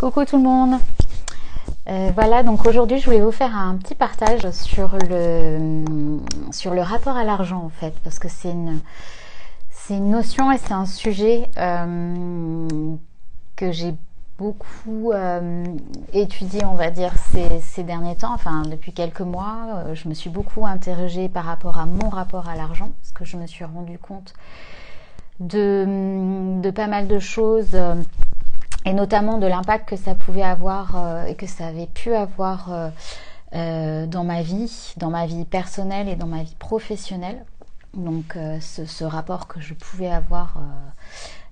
Coucou tout le monde. Voilà, donc aujourd'hui je voulais vous faire un petit partage sur le rapport à l'argent en fait, parce que c'est une notion et c'est un sujet que j'ai beaucoup étudié, on va dire, ces derniers temps, enfin depuis quelques mois. Je me suis beaucoup interrogée par rapport à mon rapport à l'argent, parce que je me suis rendu compte de pas mal de choses, et notamment de l'impact que ça pouvait avoir et que ça avait pu avoir dans ma vie personnelle et dans ma vie professionnelle. Donc ce rapport que je pouvais avoir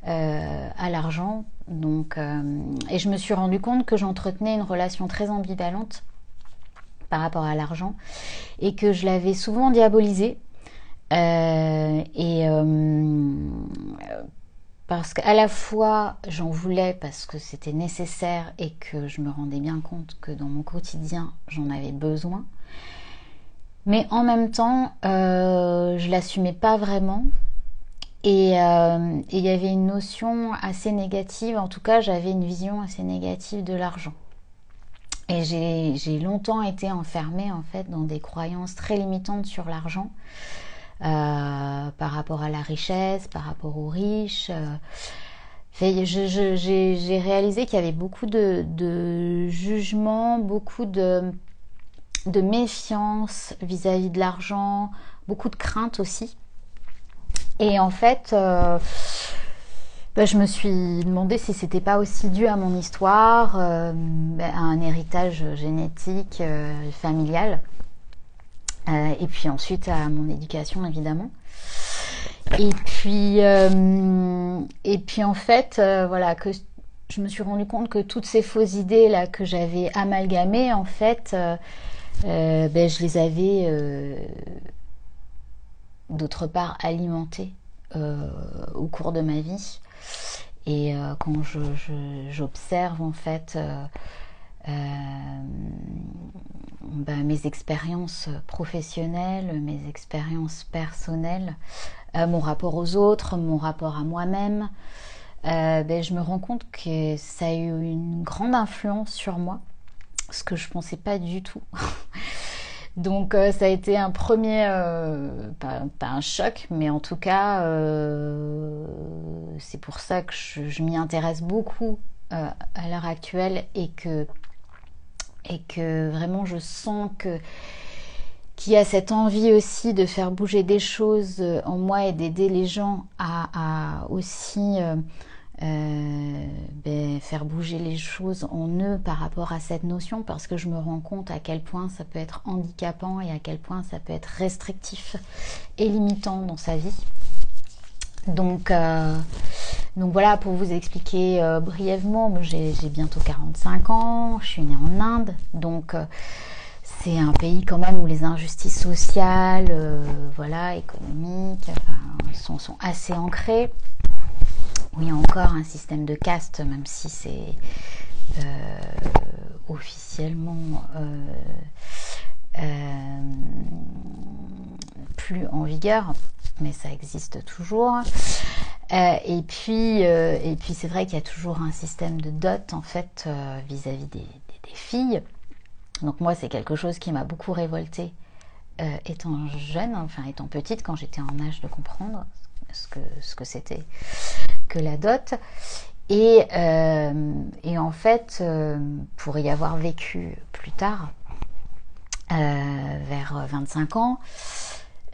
à l'argent. Donc, et je me suis rendu compte que j'entretenais une relation très ambivalente par rapport à l'argent et que je l'avais souvent diabolisé. Parce qu'à la fois j'en voulais parce que c'était nécessaire et que je me rendais bien compte que dans mon quotidien j'en avais besoin, mais en même temps je l'assumais pas vraiment et il y avait une notion assez négative, en tout cas j'avais une vision assez négative de l'argent. Et j'ai longtemps été enfermée en fait dans des croyances très limitantes sur l'argent. Par rapport à la richesse, par rapport aux riches. J'ai réalisé qu'il y avait beaucoup de jugement, beaucoup de méfiance vis-à-vis de l'argent, beaucoup de crainte aussi. Et en fait, je me suis demandé si c'était pas aussi dû à mon histoire, à un héritage génétique, familial. Et puis ensuite à mon éducation évidemment. Et puis en fait, voilà, que je me suis rendu compte que toutes ces fausses idées là que j'avais amalgamées, en fait, je les avais d'autre part alimentées au cours de ma vie. Et quand j'observe en fait mes expériences professionnelles, mes expériences personnelles, mon rapport aux autres, mon rapport à moi-même, je me rends compte que ça a eu une grande influence sur moi, ce que je pensais pas du tout. Donc ça a été un premier, pas un choc, mais en tout cas c'est pour ça que je m'y intéresse beaucoup à l'heure actuelle et que vraiment je sens qu'il y a cette envie aussi de faire bouger des choses en moi et d'aider les gens à aussi faire bouger les choses en eux par rapport à cette notion, parce que je me rends compte à quel point ça peut être handicapant et à quel point ça peut être restrictif et limitant dans sa vie. Donc voilà, pour vous expliquer brièvement, j'ai bientôt 45 ans, je suis née en Inde, donc c'est un pays quand même où les injustices sociales, économiques, sont assez ancrées, où il y a encore un système de caste, même si c'est officiellement plus en vigueur, mais ça existe toujours. Et puis c'est vrai qu'il y a toujours un système de dot en fait vis-à-vis des filles. Donc moi c'est quelque chose qui m'a beaucoup révoltée étant jeune, enfin étant petite, quand j'étais en âge de comprendre ce que c'était que la dot. Et en fait, pour y avoir vécu plus tard, vers 25 ans,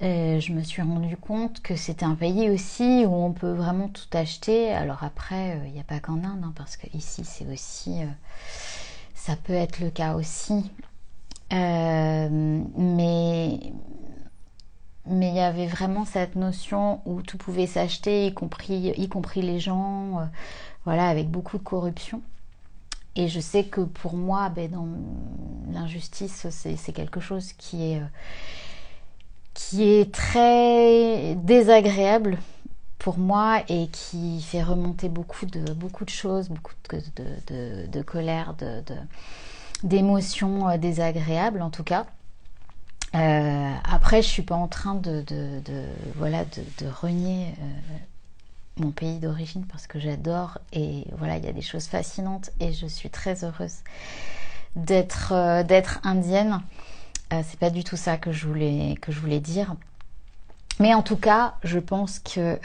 je me suis rendu compte que c'était un pays aussi où on peut vraiment tout acheter. Alors après, il n'y a pas qu'en Inde, hein, parce que ici c'est aussi, ça peut être le cas aussi. Mais il y avait vraiment cette notion où tout pouvait s'acheter, y compris les gens, avec beaucoup de corruption. Et je sais que pour moi, dans l'injustice, c'est quelque chose qui est très désagréable pour moi et qui fait remonter beaucoup de choses, beaucoup de colère, d'émotions désagréables en tout cas. Après, je suis pas en train de renier mon pays d'origine parce que j'adore, et voilà, il y a des choses fascinantes et je suis très heureuse d'être indienne. C'est pas du tout ça que je voulais dire. Mais en tout cas, je pense que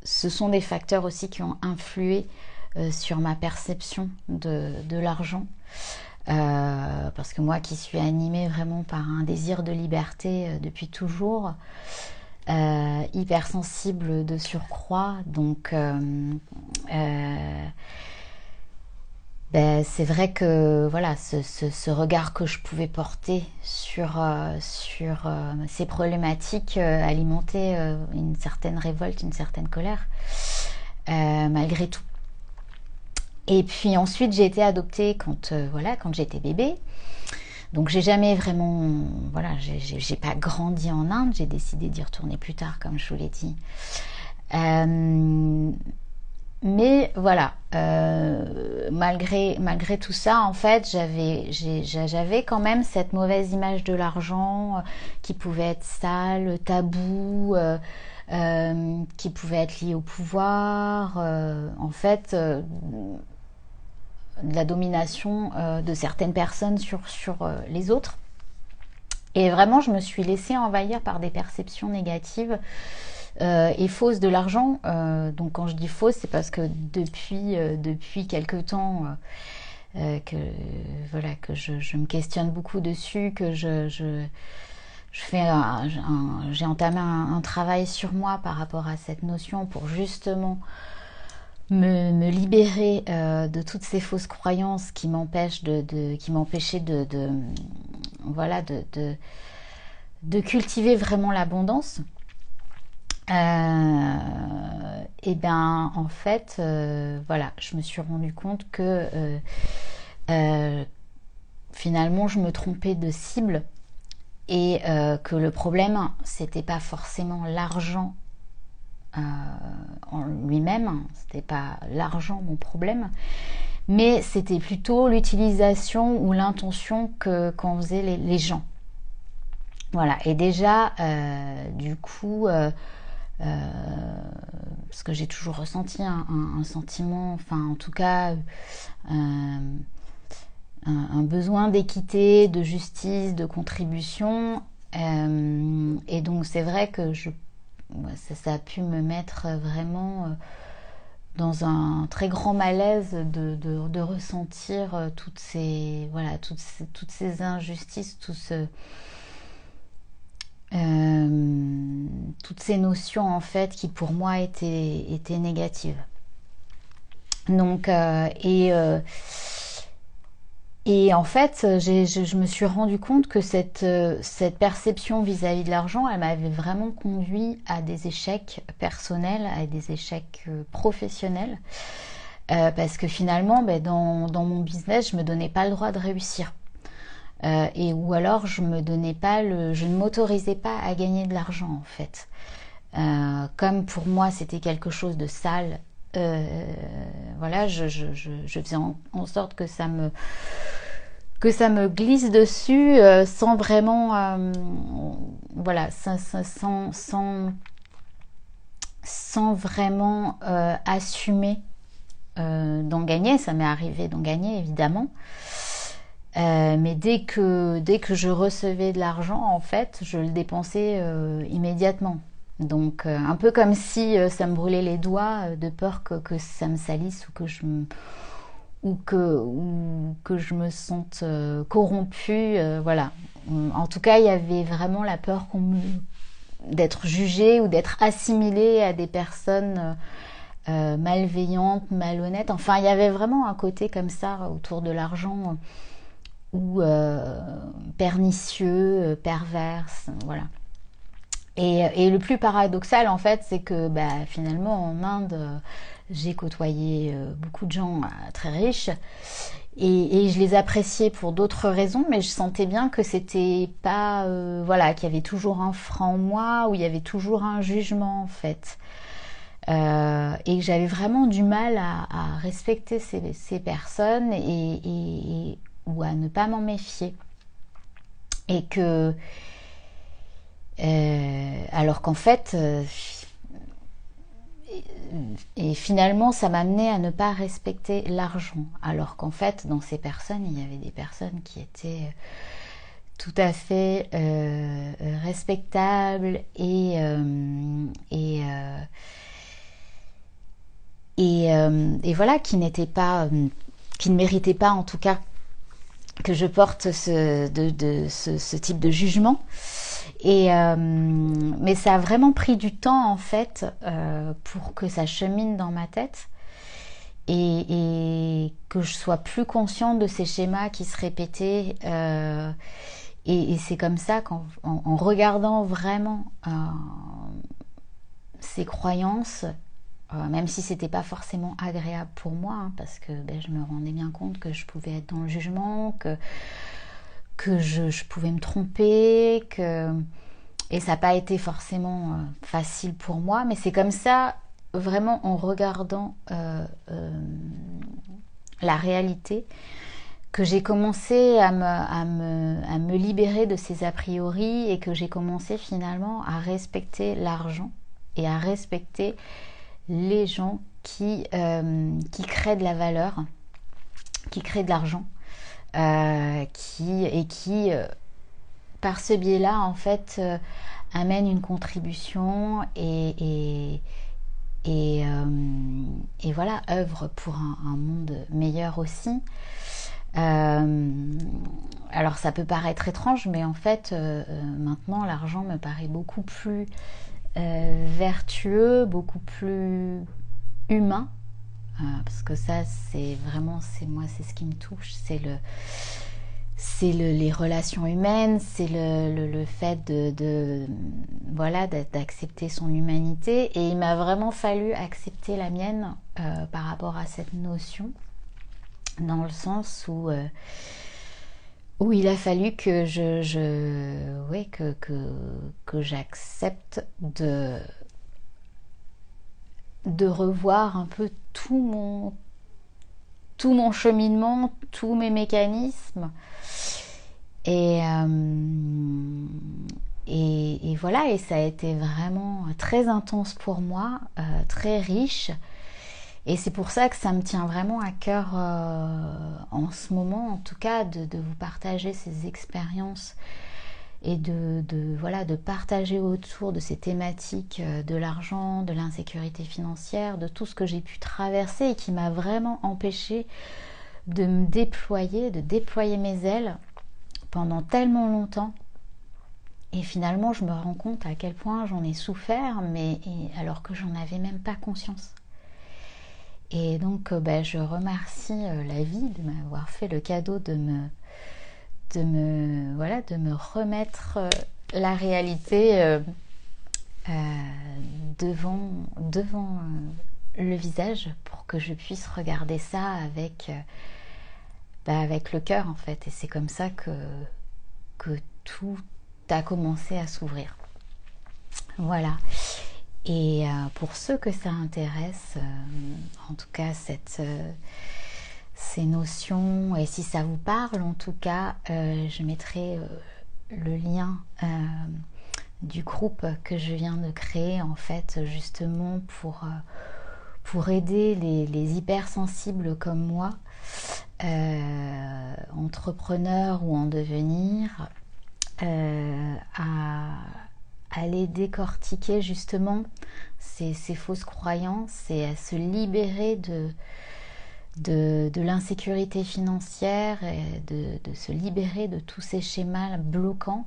ce sont des facteurs aussi qui ont influé sur ma perception de l'argent. Parce que moi qui suis animée vraiment par un désir de liberté depuis toujours, hypersensible de surcroît, donc ben, c'est vrai que voilà, ce regard que je pouvais porter sur ces problématiques alimentait une certaine révolte, une certaine colère, malgré tout. Et puis ensuite j'ai été adoptée quand j'étais bébé. Donc j'ai jamais vraiment, voilà, j'ai pas grandi en Inde, j'ai décidé d'y retourner plus tard, comme je vous l'ai dit. Mais voilà, malgré tout ça, en fait, j'avais quand même cette mauvaise image de l'argent qui pouvait être sale, tabou, qui pouvait être lié au pouvoir, en fait, de la domination de certaines personnes sur les autres. Et vraiment, je me suis laissée envahir par des perceptions négatives et fausses de l'argent. Donc quand je dis fausse, c'est parce que depuis quelque temps que je me questionne beaucoup dessus, que j'ai entamé un travail sur moi par rapport à cette notion pour justement me libérer de toutes ces fausses croyances qui m'empêchaient de cultiver vraiment l'abondance. Et bien en fait voilà, je me suis rendu compte que finalement je me trompais de cible, et que le problème c'était pas forcément l'argent en lui-même, c'était pas l'argent mon problème, mais c'était plutôt l'utilisation ou l'intention qu'en faisaient les gens. Voilà, et déjà du coup parce que j'ai toujours ressenti un sentiment, enfin en tout cas un besoin d'équité, de justice, de contribution, et donc c'est vrai que ça a pu me mettre vraiment dans un très grand malaise de ressentir toutes ces injustices, toutes ces notions en fait qui pour moi étaient négatives. Donc et en fait je me suis rendu compte que cette perception vis-à-vis de l'argent, elle m'avait vraiment conduit à des échecs personnels, à des échecs professionnels, parce que finalement dans mon business je me donnais pas le droit de réussir. Ou alors je ne m'autorisais pas à gagner de l'argent en fait. Comme pour moi c'était quelque chose de sale, voilà, je faisais en sorte que ça me glisse dessus sans vraiment, voilà, sans vraiment assumer d'en gagner. Ça m'est arrivé d'en gagner évidemment. Mais dès que je recevais de l'argent, en fait, je le dépensais immédiatement. Donc, un peu comme si ça me brûlait les doigts de peur que ça me salisse, ou que je me sente corrompue. Voilà. En tout cas, il y avait vraiment la peur d'être jugée ou d'être assimilée à des personnes malveillantes, malhonnêtes. Enfin, il y avait vraiment un côté comme ça autour de l'argent, ou pernicieux, perverse, voilà. Et le plus paradoxal en fait, c'est que finalement en Inde, j'ai côtoyé beaucoup de gens très riches, et je les appréciais pour d'autres raisons, mais je sentais bien que c'était pas, voilà, qu'il y avait toujours un frein en moi, ou il y avait toujours un jugement en fait. Et que j'avais vraiment du mal à respecter ces personnes, ou à ne pas m'en méfier, et que alors qu'en fait et finalement, ça m'a amené à ne pas respecter l'argent. Alors qu'en fait, dans ces personnes, il y avait des personnes qui étaient tout à fait respectables et voilà, qui n'étaient pas, qui ne méritaient pas en tout cas que je porte ce type de jugement. Mais ça a vraiment pris du temps en fait pour que ça chemine dans ma tête et que je sois plus consciente de ces schémas qui se répétaient. Et c'est comme ça qu'en regardant vraiment ces croyances, même si c'était pas forcément agréable pour moi, hein, parce que je me rendais bien compte que je pouvais être dans le jugement, que je pouvais me tromper, et ça n'a pas été forcément facile pour moi, mais c'est comme ça, vraiment en regardant la réalité, que j'ai commencé à me libérer de ces a priori et que j'ai commencé finalement à respecter l'argent et à respecter les gens qui créent de la valeur, qui créent de l'argent, qui par ce biais-là en fait amènent une contribution et voilà, œuvrent pour un monde meilleur aussi. Alors ça peut paraître étrange, mais en fait maintenant l'argent me paraît beaucoup plus vertueux, beaucoup plus humain, parce que ça c'est vraiment, c'est ce qui me touche, c'est les relations humaines, c'est le fait voilà, d'accepter son humanité, et il m'a vraiment fallu accepter la mienne par rapport à cette notion, dans le sens où il a fallu que que j'accepte de revoir un peu tout mon cheminement, tous mes mécanismes, et voilà, et ça a été vraiment très intense pour moi, très riche. Et c'est pour ça que ça me tient vraiment à cœur en ce moment, en tout cas, de vous partager ces expériences et de partager autour de ces thématiques de l'argent, de l'insécurité financière, de tout ce que j'ai pu traverser et qui m'a vraiment empêché de me déployer, de déployer mes ailes pendant tellement longtemps. Et finalement, je me rends compte à quel point j'en ai souffert, alors que j'en avais même pas conscience. Et donc, je remercie la vie de m'avoir fait le cadeau de me remettre la réalité devant le visage, pour que je puisse regarder ça avec le cœur en fait. Et c'est comme ça que tout a commencé à s'ouvrir. Voilà. Et pour ceux que ça intéresse, en tout cas ces notions, et si ça vous parle en tout cas, je mettrai le lien du groupe que je viens de créer en fait, justement pour aider les hypersensibles comme moi, entrepreneurs ou en devenir, à les décortiquer justement ces fausses croyances et à se libérer de l'insécurité financière et de se libérer de tous ces schémas bloquants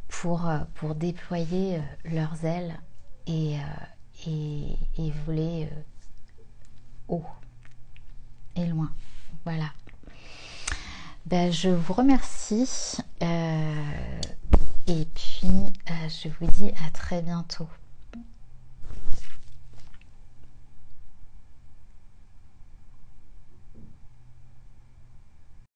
pour déployer leurs ailes et voler haut et loin. Voilà. Je vous remercie et puis je vous dis à très bientôt.